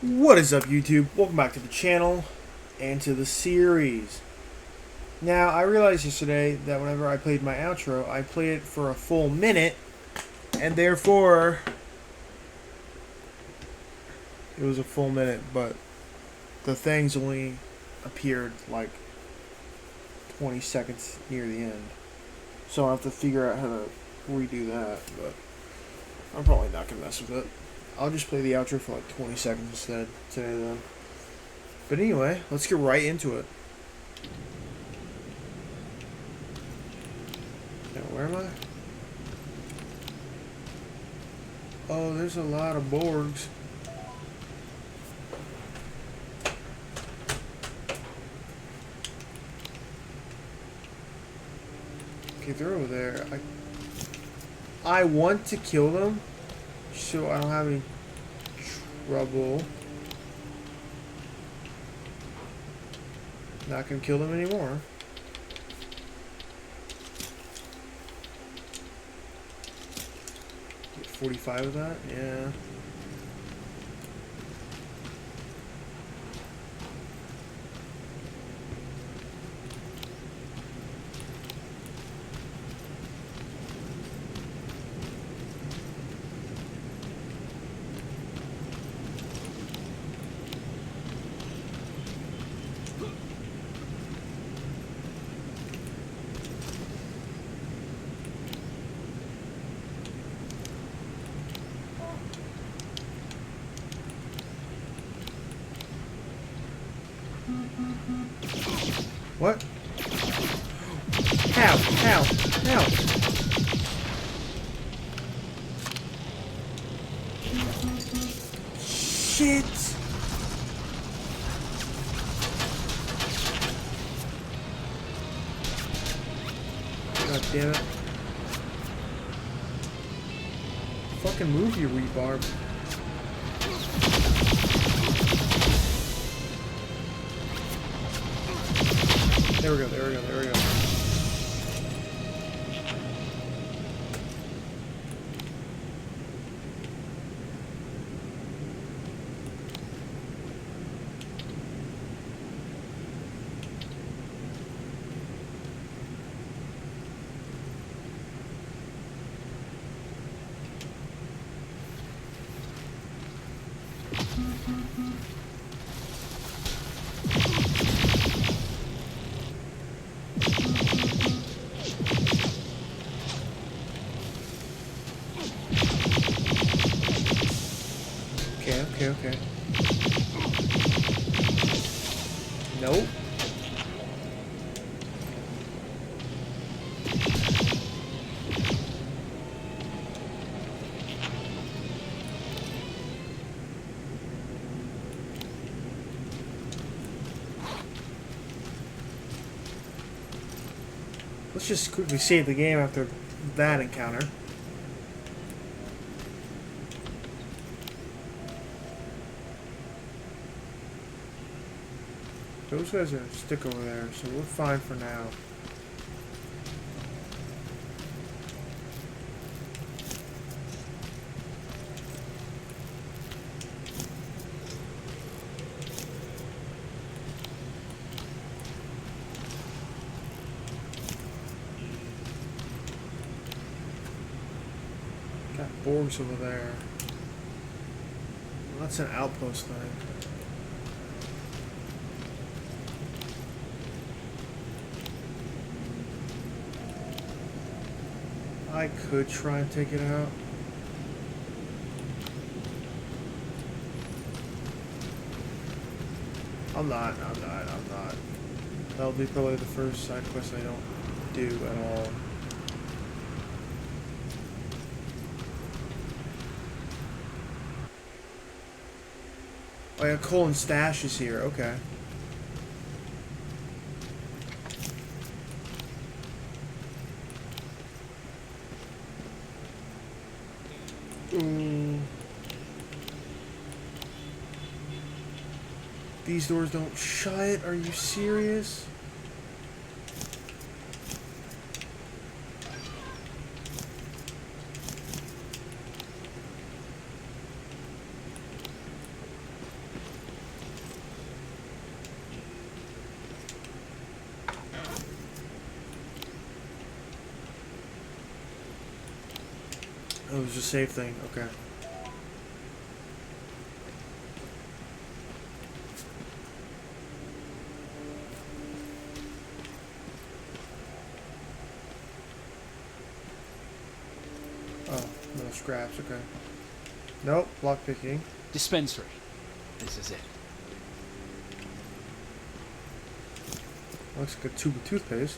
What is up, YouTube? Welcome back to the channel and to the series. Now, I realized yesterday that whenever I played my outro, I played it for a full minute, and therefore it was a full minute, but the things only appeared like 20 seconds near the end. So I'll have to figure out how to redo that, but I'm probably not going to mess with it. I'll just play the outro for like 20 seconds instead today then. But anyway, let's get right into it. Now, where am I? Oh, there's a lot of Borgs. Okay, they're over there. I want to kill them so I don't have any trouble. Not gonna kill them anymore. Get 45 of that? Yeah. What? How? How? How? Shit! God damn it. Fucking move, you rebarb. There we go, there we go, there we go. Okay. Nope. Let's just quickly save the game after that encounter. Those guys are stick over there, so we're fine for now. Got Borgs over there. Well, that's an outpost thing. I could try and take it out. I'm not. That'll be probably the first side quest I don't do at all. Oh yeah, Colin Stash is here, okay. These doors don't shut. Are you serious? it was a safe thing. Okay. Oh, no scraps. Okay. Nope. Lock picking. Dispensary. This is it. Looks like a tube of toothpaste.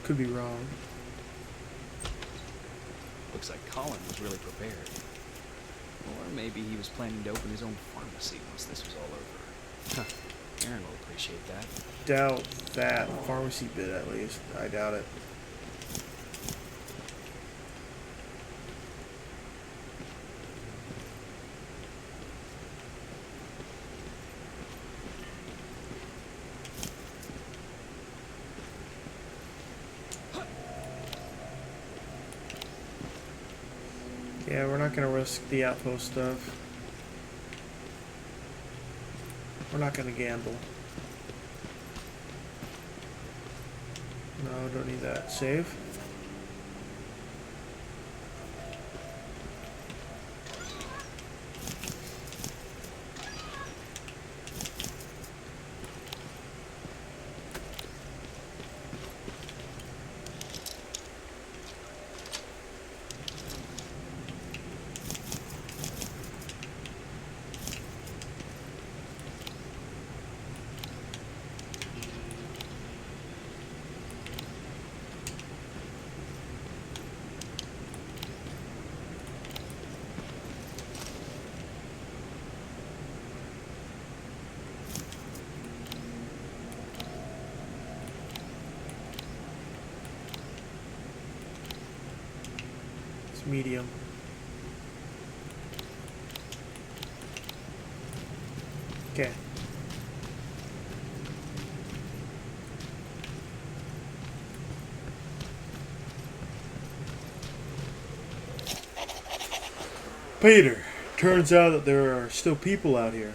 Could be wrong. Looks like Colin was really prepared. Or maybe he was planning to open his own pharmacy once this was all over. Huh. Aaron will appreciate that. Doubt that pharmacy bit, at least. I doubt it. Yeah, we're not gonna risk the outpost stuff. We're not gonna gamble. No, don't need that. Save. Medium. Okay. Peter, turns out that there are still people out here.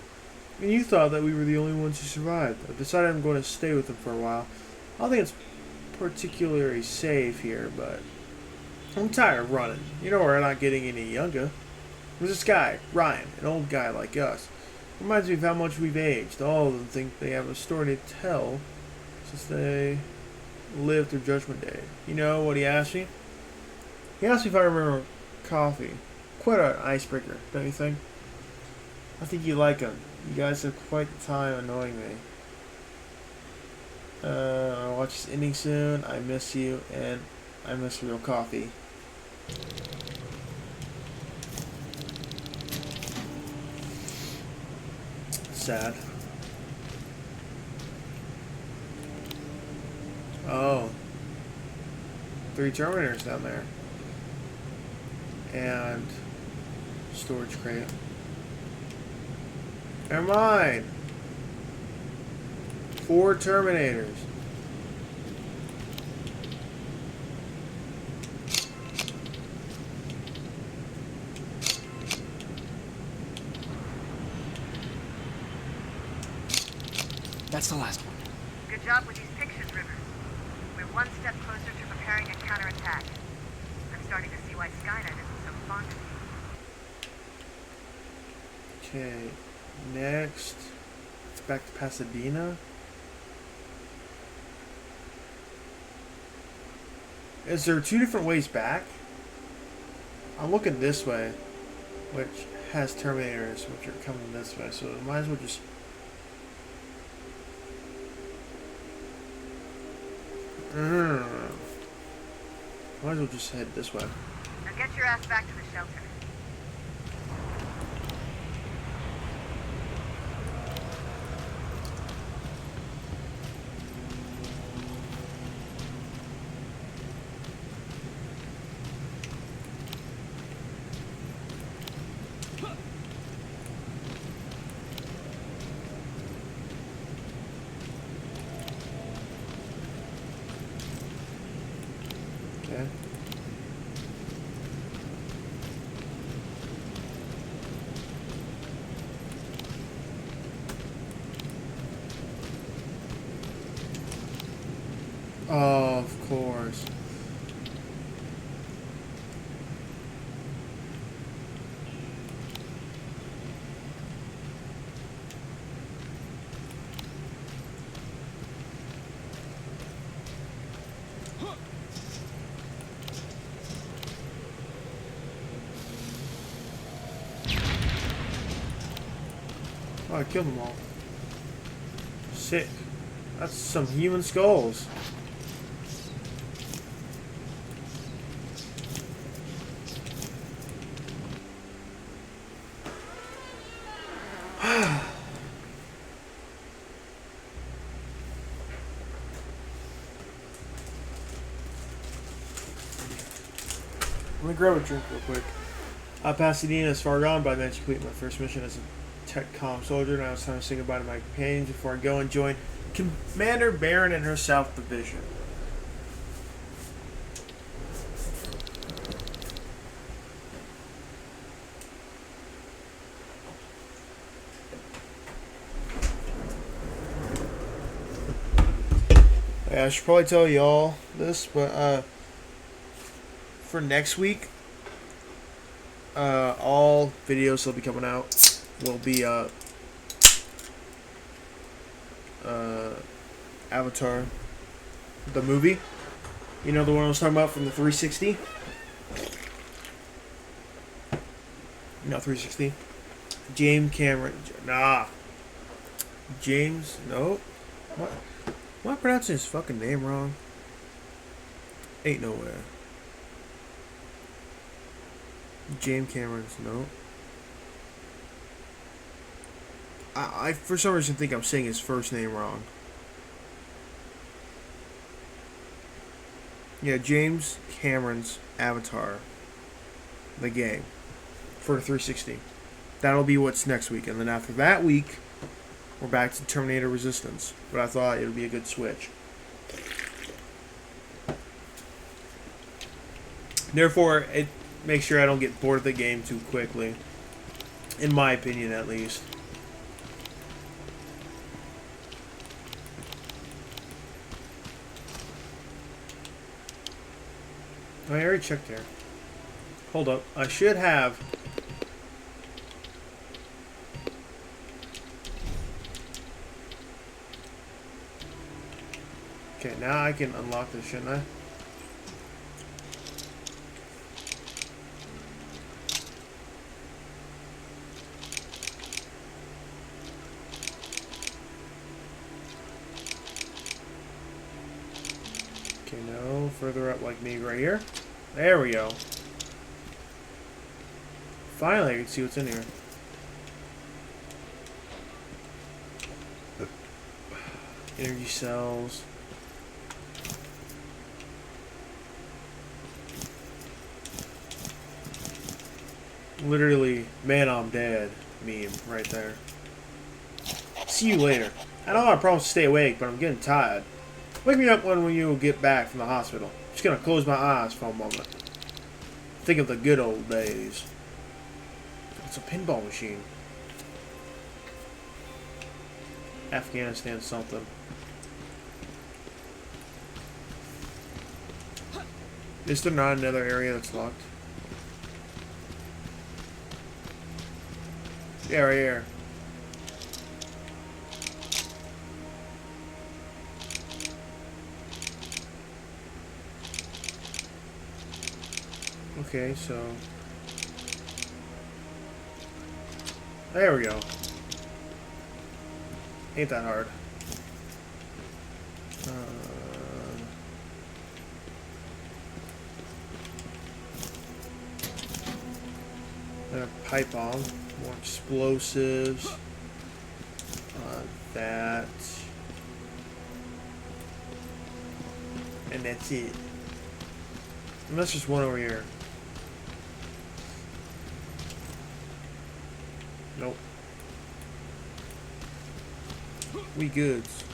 And you thought that we were the only ones who survived. I've decided I'm going to stay with them for a while. I don't think it's particularly safe here, but I'm tired of running. You know, we're not getting any younger. There's this guy, Ryan, an old guy like us. Reminds me of how much we've aged. All of them think they have a story to tell since they lived through Judgment Day. You know what he asked me? He asked me if I remember coffee. Quite an icebreaker, don't you think? I think you like him. You guys have quite the time annoying me. I'll watch this ending soon. I miss you, and I miss real coffee. Sad. Oh. 3 Terminators down there. And storage crate. Never mind. 4 Terminators. That's the last one. Good job with these pictures, Rivers. We're one step closer to preparing a counterattack. I'm starting to see why Skynet isn't so fond of you. Okay. Next. It's back to Pasadena. Is there 2 different ways back? I'm looking this way, which has Terminators, which are coming this way, so I might as well just... Might as well just head this way. Now get your ass back to the shelter. Okay. Oh, of course. Oh, I killed them all. Sick. That's some human skulls. Let me grab a drink real quick. Pasadena is far gone, but I managed to complete my first mission as a tech comm soldier. Now it's time to say goodbye to my companions before I go and join Commander Barron and her South Division. Yeah, I should probably tell y'all this, but for next week, all videos that'll be coming out will be Avatar, the movie. You know the one I was talking about from the 360? No, 360. James Cameron. Nah. James. No. What? Am I pronouncing his fucking name wrong? Ain't nowhere. James Cameron's. No. I for some reason think I'm saying his first name wrong. Yeah, James Cameron's Avatar, the game, for the 360. That'll be what's next week, and then after that week, we're back to Terminator Resistance. But I thought it would be a good switch. Therefore, it makes sure I don't get bored of the game too quickly, in my opinion, at least. I already checked there. Hold up. I should have... Okay, now I can unlock this, shouldn't I? Okay, no. Further up like me right here. There we go. Finally, I can see what's in here. Energy cells. Literally, man, I'm dead meme right there. See you later. I know I promised to stay awake, but I'm getting tired. Wake me up when you get back from the hospital. Just gonna close my eyes for a moment. Think of the good old days. It's a pinball machine. Afghanistan something. Is there not another area that's locked? Yeah, right here. Okay, so... There we go. Ain't that hard. A pipe bomb. More explosives. That. And that's it. And that's just one over here. Nope. We goods.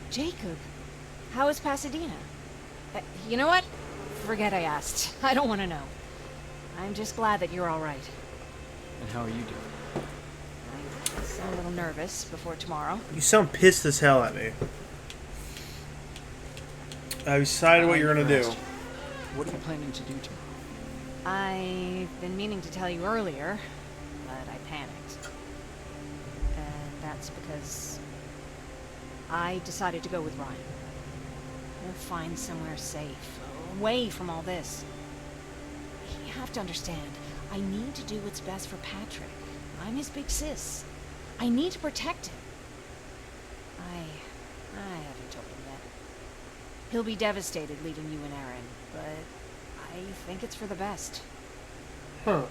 Jacob, how is Pasadena? You know what? Forget I asked. I don't want to know. I'm just glad that you're all right. And how are you doing? I sound a little nervous before tomorrow. You sound pissed as hell at me. I've decided what you're gonna do. What are you planning to do tomorrow? I've been meaning to tell you earlier, but I panicked. That's because I decided to go with Ryan. We'll find somewhere safe, away from all this. You have to understand, I need to do what's best for Patrick. I'm his big sis. I need to protect him. I haven't told him yet. He'll be devastated leaving you and Aaron, but I think it's for the best. Huh.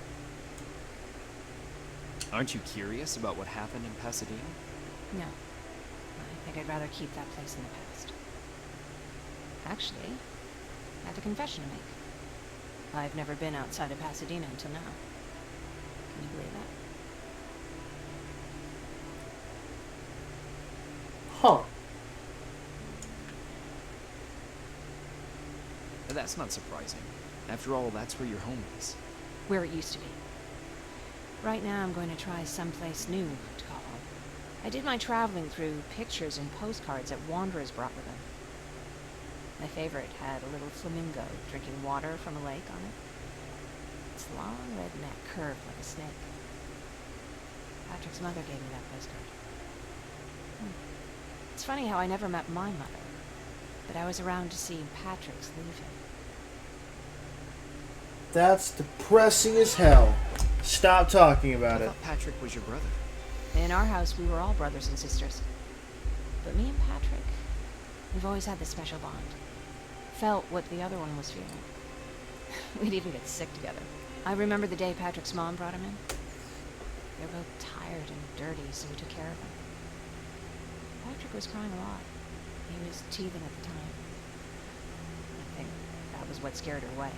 Aren't you curious about what happened in Pasadena? No. I think I'd rather keep that place in the past. Actually, I have a confession to make. I've never been outside of Pasadena until now. Can you believe that? Huh. But that's not surprising. After all, that's where your home is. Where it used to be. Right now I'm going to try someplace new to call home. I did my traveling through pictures and postcards that wanderers brought with them. My favorite had a little flamingo drinking water from a lake on it. Its long red neck curved like a snake. Patrick's mother gave me that postcard. It's funny how I never met my mother, but I was around to see Patrick's leave him. That's depressing as hell. Stop talking I about it. thought Patrick was your brother. In our house, we were all brothers and sisters. But me and Patrick, we've always had this special bond. Felt what the other one was feeling. We'd even get sick together. I remember the day Patrick's mom brought him in. They were both tired and dirty, so we took care of him. Patrick was crying a lot. He was teething at the time. I think that was what scared her away.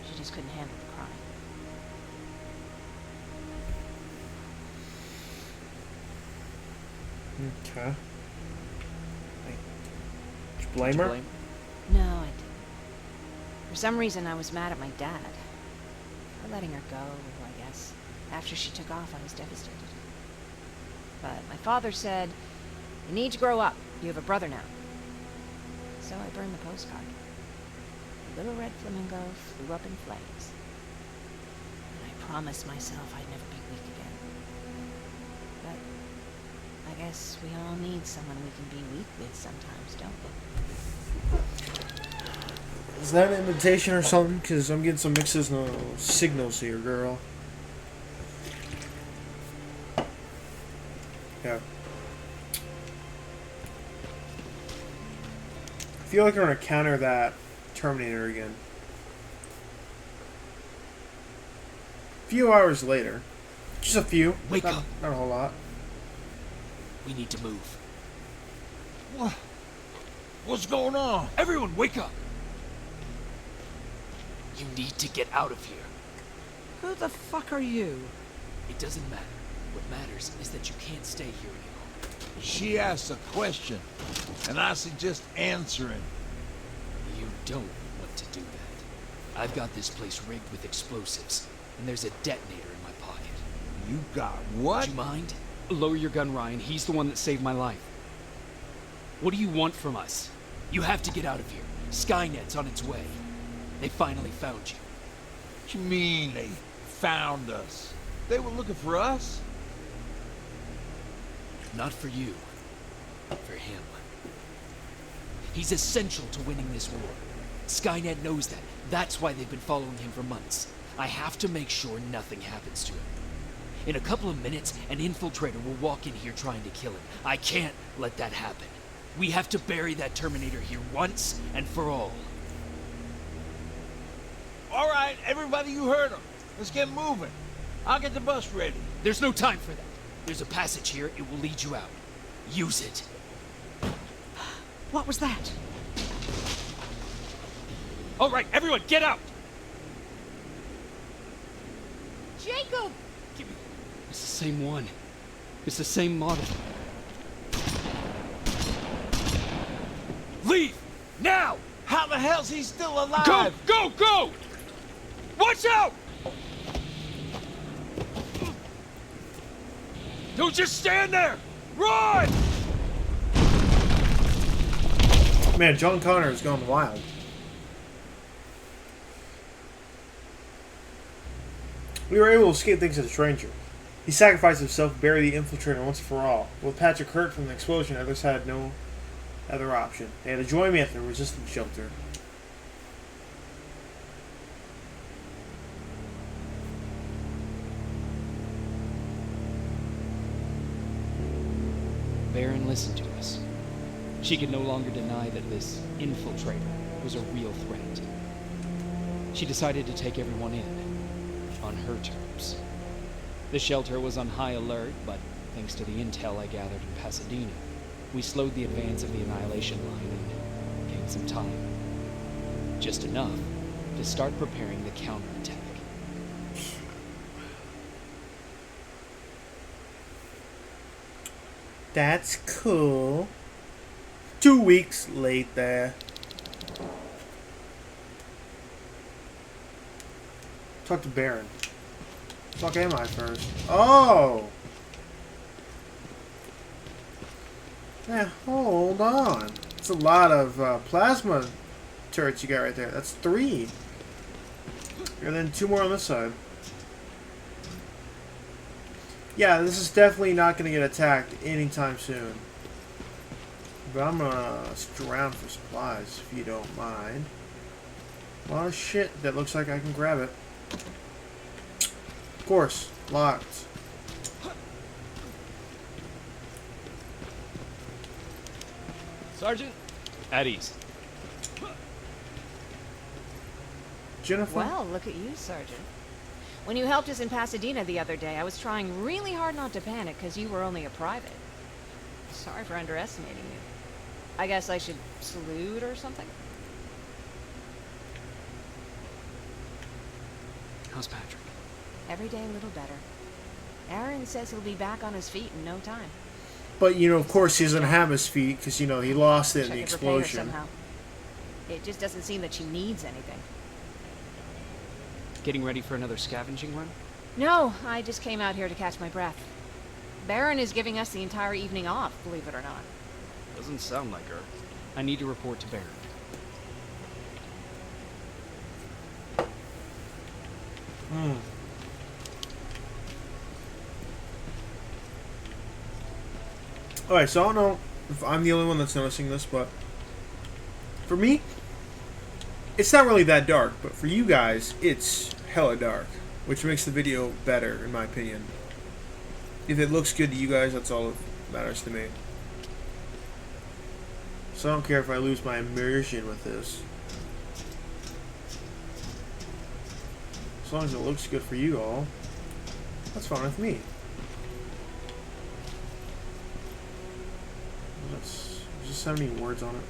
She just couldn't handle the crying. Okay. Did you blame Did you her? blame No, I didn't. For some reason, I was mad at my dad. For letting her go, I guess. After she took off, I was devastated. But my father said, "You need to grow up. You have a brother now." So I burned the postcard. The little red flamingo flew up in flames. And I promised myself I'd never be weak again. But I guess we all need someone we can be weak with sometimes, don't we? Is that an invitation or something? Because I'm getting some mixes no signals here, girl. Yeah. I feel like we're gonna counter that Terminator again. A few hours later. Just a few. Wake not, up. Not a whole lot. We need to move. What? What's going on? Everyone, wake up! You need to get out of here. Who the fuck are you? It doesn't matter. What matters is that you can't stay here anymore. She asked a question, and I suggest answering. You don't want to do that. I've got this place rigged with explosives, and there's a detonator in my pocket. You got what? Would you mind? Lower your gun, Ryan. He's the one that saved my life. What do you want from us? You have to get out of here. Skynet's on its way. They finally found you. What you mean they found us? They were looking for us? Not for you. For him. He's essential to winning this war. Skynet knows that. That's why they've been following him for months. I have to make sure nothing happens to him. In a couple of minutes, an infiltrator will walk in here trying to kill him. I can't let that happen. We have to bury that Terminator here once and for all. All right, everybody, you heard him. Let's get moving. I'll get the bus ready. There's no time for that. There's a passage here. It will lead you out. Use it. What was that? All right, everyone, get out! Jacob! Give me... It's the same one. It's the same model. Leave! Now! How the hell's he still alive? Go! Go! Go! Watch out! Don't just stand there! Run! Man, John Connor has gone wild. We were able to escape thanks to the stranger. He sacrificed himself to bury the infiltrator once and for all. With Patrick hurt from the explosion, others had no other option. They had to join me at the resistance shelter. Baron listened to us. She could no longer deny that this infiltrator was a real threat. She decided to take everyone in, on her terms. The shelter was on high alert, but thanks to the intel I gathered in Pasadena, we slowed the advance of the Annihilation Line and gained some time. Just enough to start preparing the counterattack. That's cool. 2 weeks later. Talk to Baron. Fuck am I first? Oh! Yeah, hold on. It's a lot of plasma turrets you got right there. That's 3. And then 2 more on this side. Yeah, this is definitely not going to get attacked anytime soon. But I'm going to stick around for supplies, if you don't mind. A lot of shit that looks like I can grab it. Of course, locked. Sergeant, at ease. Jennifer? Well, look at you, Sergeant. When you helped us in Pasadena the other day, I was trying really hard not to panic because you were only a private. Sorry for underestimating you. I guess I should salute or something? How's Patrick? Every day a little better. Aaron says he'll be back on his feet in no time. But, you know, of course he doesn't have his feet because, you know, he lost it in the Wish I could repay her explosion. somehow. It just doesn't seem that she needs anything. Getting ready for another scavenging run? No, I just came out here to catch my breath. Baron is giving us the entire evening off, believe it or not. Doesn't sound like her. I need to report to Baron. Alright, so I don't know if I'm the only one that's noticing this, but for me, it's not really that dark, but for you guys, it's hella dark, which makes the video better, in my opinion. If it looks good to you guys, that's all that matters to me. So I don't care if I lose my immersion with this. As long as it looks good for you all, that's fine with me. Does this have any words on it?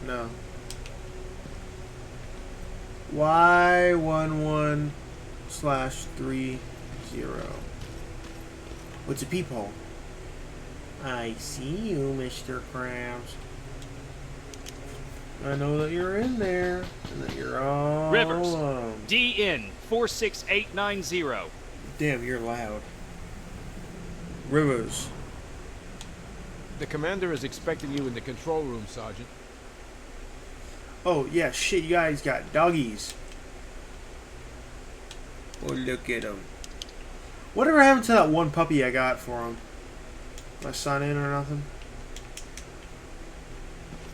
No. Y11/30. What's a peephole? I see you, Mr. Krabs. I know that you're in there, and that you're all Rivers, alone. DN 46890. Damn, you're loud. Rivers. The commander is expecting you in the control room, Sergeant. Oh, yeah, shit, you guys got doggies. Oh, look at them. Whatever happened to that one puppy I got for him? Did I sign in or nothing?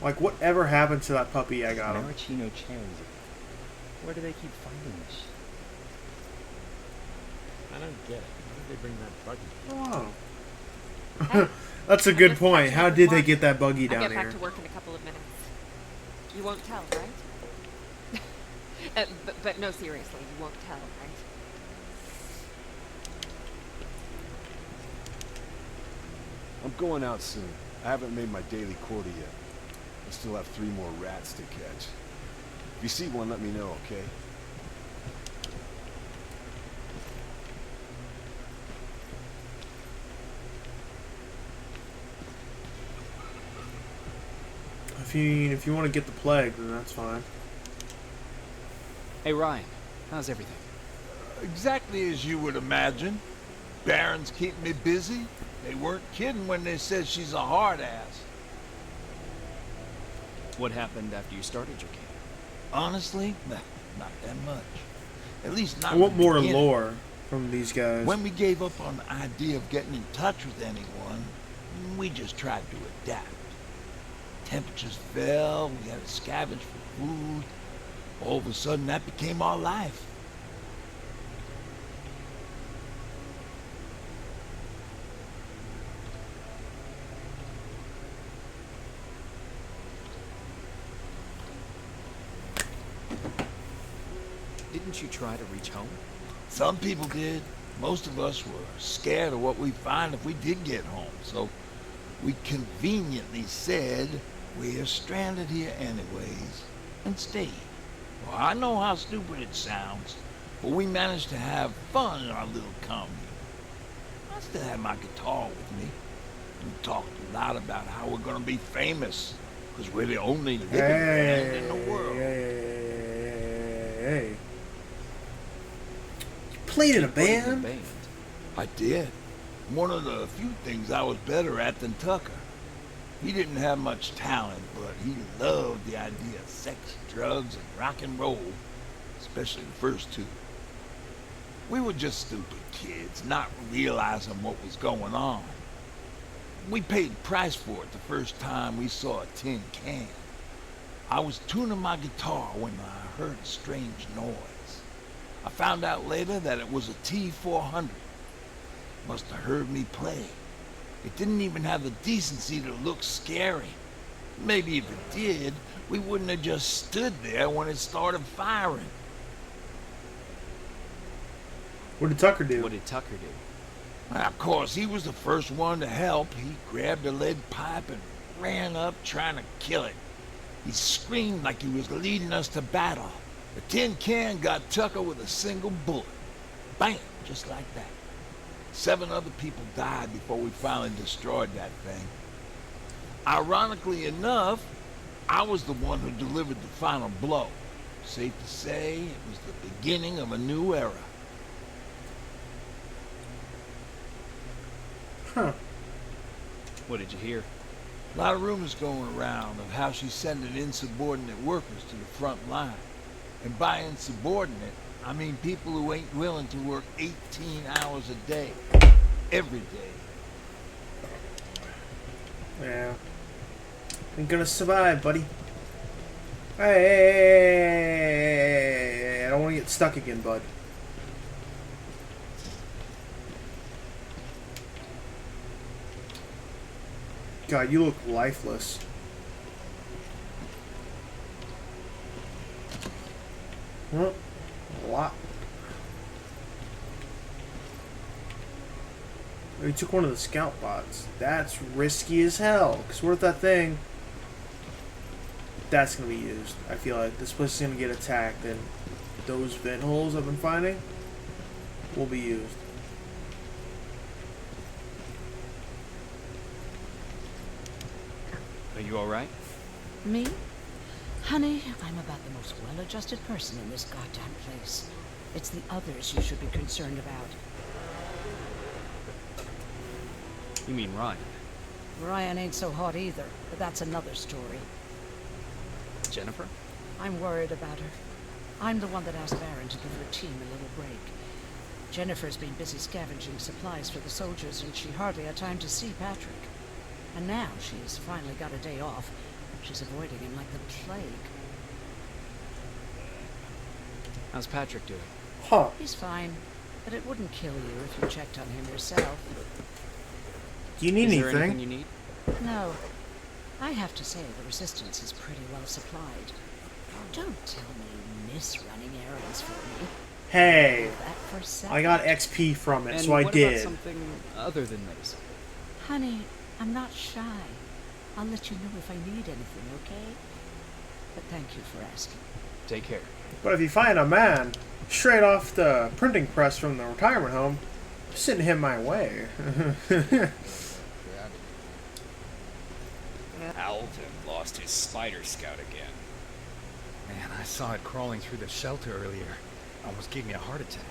Like, whatever happened to that puppy I got him? Maraschino cherries. Where do they keep finding this shit? I don't get it. How did they bring that buggy? Oh. That's a good point. How did they get that buggy down I'll get here? back to work in a couple of minutes. You won't tell, right? but no, seriously, you won't tell, right? I'm going out soon. I haven't made my daily quota yet. I still have 3 more rats to catch. If you see one, let me know, okay? If you want to get the plague, then that's fine. Hey Ryan, how's everything? Exactly as you would imagine. Baron's keeping me busy. They weren't kidding when they said she's a hard ass. What happened after you started your camp? Honestly, nah, not that much. At least not I want in the more beginning. lore. from these guys. When we gave up on the idea of getting in touch with anyone, we just tried to adapt. Temperatures fell, we had to scavenge for food. All of a sudden, that became our life. Didn't you try to reach home? Some people did. Most of us were scared of what we'd find if we did get home, so we conveniently said we're stranded here anyways, and stayed. Well, I know how stupid it sounds, but we managed to have fun in our little commune. I still have my guitar with me. We talked a lot about how we're gonna be famous, because we're the only living band in the world. Hey. You played in a band? I did. One of the few things I was better at than Tucker. He didn't have much talent, but he loved the idea of sex, drugs, and rock and roll, especially the first two. We were just stupid kids, not realizing what was going on. We paid the price for it the first time we saw a tin can. I was tuning my guitar when I heard a strange noise. I found out later that it was a T-400. Must have heard me play. It didn't even have the decency to look scary. Maybe if it did, we wouldn't have just stood there when it started firing. What did Tucker do? What did Tucker do? Well, of course, he was the first one to help. He grabbed a lead pipe and ran up trying to kill it. He screamed like he was leading us to battle. The tin can got Tucker with a single bullet. Bam! Just like that. 7 other people died before we finally destroyed that thing. Ironically enough, I was the one who delivered the final blow. Safe to say, it was the beginning of a new era. Huh. What did you hear? A lot of rumors going around of how she's sending insubordinate workers to the front line. And by insubordinate, I mean people who ain't willing to work 18 hours a day, every day. Yeah. Ain't gonna survive, buddy. Hey, I don't want to get stuck again, bud. God, you look lifeless. Well, a lot. Oh, he took one of the scout bots. That's risky as hell. Because what if that thing... That's going to be used. I feel like this place is going to get attacked, and those vent holes I've been finding will be used. Are you alright? Me? Honey, I'm about the most well-adjusted person in this goddamn place. It's the others you should be concerned about. You mean Ryan? Ryan ain't so hot either, but that's another story. Jennifer? I'm worried about her. I'm the one that asked Baron to give her team a little break. Jennifer's been busy scavenging supplies for the soldiers, and she hardly had time to see Patrick. And now she's finally got a day off. She's avoiding him like the plague. How's Patrick doing? Huh. He's fine, but it wouldn't kill you if you checked on him yourself. Do you need Is there anything? anything you need? No. I have to say the Resistance is pretty well supplied. Don't tell me you miss running errands for me. Hey, That for a second. I got XP from it, And so I what did. about something other than those? Honey, I'm not shy. I'll let you know if I need anything, okay? But thank you for asking. Take care. But if you find a man straight off the printing press from the retirement home, send him my way. Alvin lost his spider scout again. Man, I saw it crawling through the shelter earlier. Almost gave me a heart attack.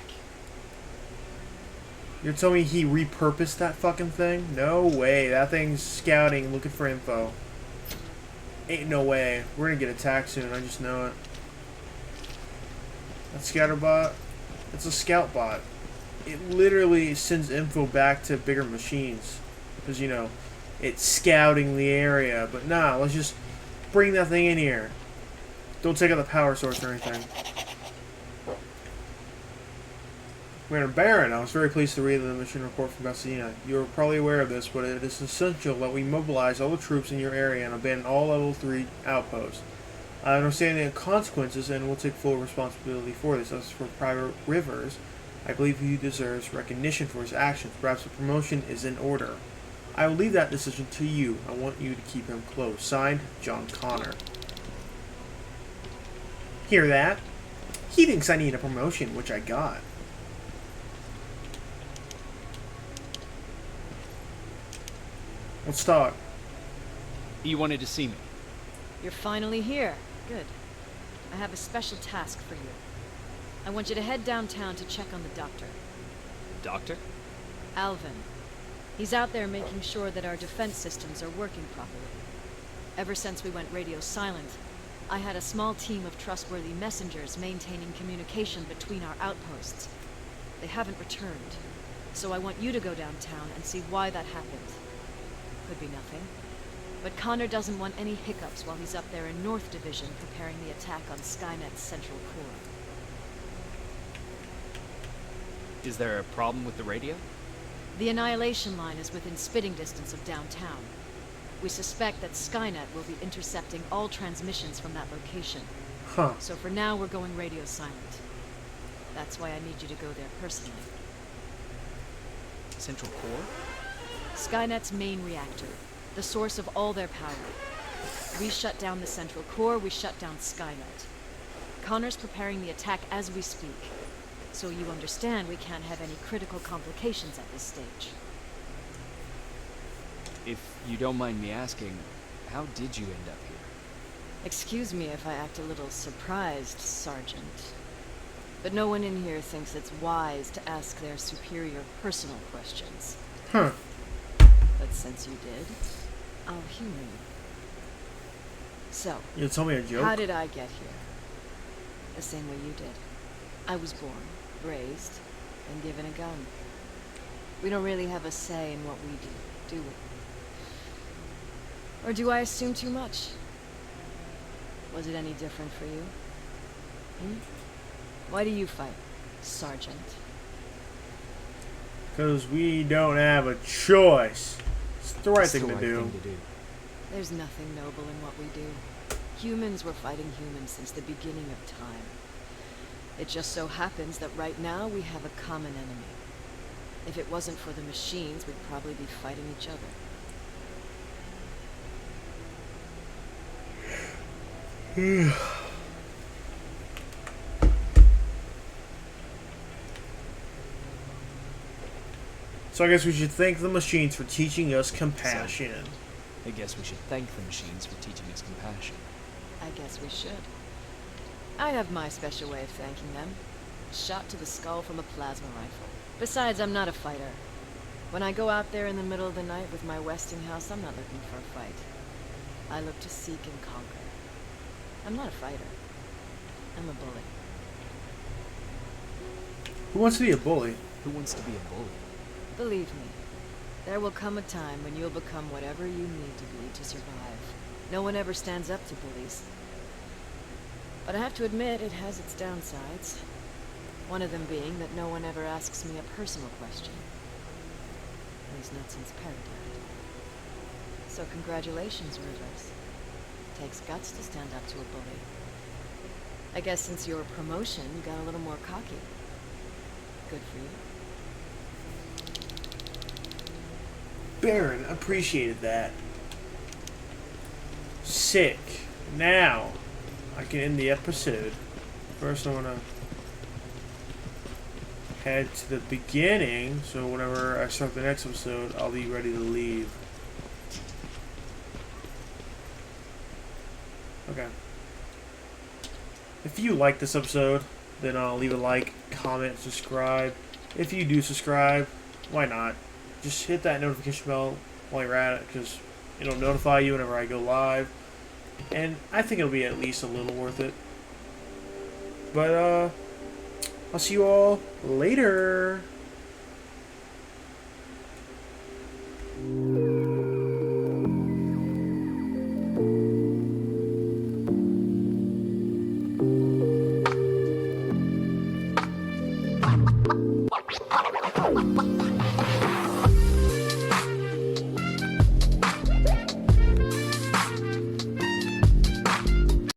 You're telling me he repurposed that fucking thing? No way. That thing's scouting, looking for info. Ain't no way. We're gonna get attacked soon, I just know it. That scatter bot? It's a scout bot. it literally sends info back to bigger machines. Because, you know, it's scouting the area. But nah, let's just bring that thing in here. Don't take out the power source or anything. Madam Baron, I was very pleased to read the mission report from Bassina. You are probably aware of this, but it is essential that we mobilize all the troops in your area and abandon all level 3 outposts. I understand the consequences and will take full responsibility for this. As for Private Rivers, I believe he deserves recognition for his actions. Perhaps a promotion is in order. I will leave that decision to you. I want you to keep him close. Signed, John Connor. Hear that? He thinks I need a promotion, which I got. Let's talk. You wanted to see me. You're finally here. Good. I have a special task for you. I want you to head downtown to check on the doctor. Doctor? Alvin. He's out there making sure that our defense systems are working properly. Ever since we went radio silent, I had a small team of trustworthy messengers maintaining communication between our outposts. They haven't returned, so I want you to go downtown and see why that happened. Could be nothing, but Connor doesn't want any hiccups while he's up there in North Division preparing the attack on Skynet's central core. Is there a problem with the radio? The Annihilation Line is within spitting distance of downtown. We suspect that Skynet will be intercepting all transmissions from that location. Huh. So for now, we're going radio silent. That's why I need you to go there personally. Central core? Skynet's main reactor, the source of all their power. We shut down the central core, we shut down Skynet. Connor's preparing the attack as we speak. So you understand we can't have any critical complications at this stage. If you don't mind me asking, how did you end up here? Excuse me if I act a little surprised, Sergeant. But no one in here thinks it's wise to ask their superior personal questions. Huh. But since you did, I'll humor you. So, You told me a joke? how did I get here? The same way you did. I was born, raised, and given a gun. We don't really have a say in what we do we? Or do I assume too much? Was it any different for you? Why do you fight, Sergeant? Because we don't have a choice. It's the right thing to do. There's nothing noble in what we do. Humans were fighting humans since the beginning of time. It just so happens that right now we have a common enemy. If it wasn't for the machines, we'd probably be fighting each other. So I guess we should thank the machines for teaching us compassion. I guess we should thank the machines for teaching us compassion. I guess we should. I have my special way of thanking them. Shot to the skull from a plasma rifle. Besides, I'm not a fighter. When I go out there in the middle of the night with my Westinghouse, I'm not looking for a fight. I look to seek and conquer. I'm not a fighter. I'm a bully. Who wants to be a bully? Who wants to be a bully? Believe me, there will come a time when you'll become whatever you need to be to survive. No one ever stands up to bullies. But I have to admit, it has its downsides. One of them being that no one ever asks me a personal question. At least not since Perry died. So congratulations, Rivers. Takes guts to stand up to a bully. I guess since your promotion, you got a little more cocky. Good for you. Baron appreciated that. Sick. Now, I can end the episode. First, I want to head to the beginning, so whenever I start the next episode, I'll be ready to leave. Okay. If you like this episode, then I'll leave a like, comment, subscribe. If you do subscribe, why not? Just hit that notification bell while you're at it, because it'll notify you whenever I go live. And I think it'll be at least a little worth it. But, I'll see you all later.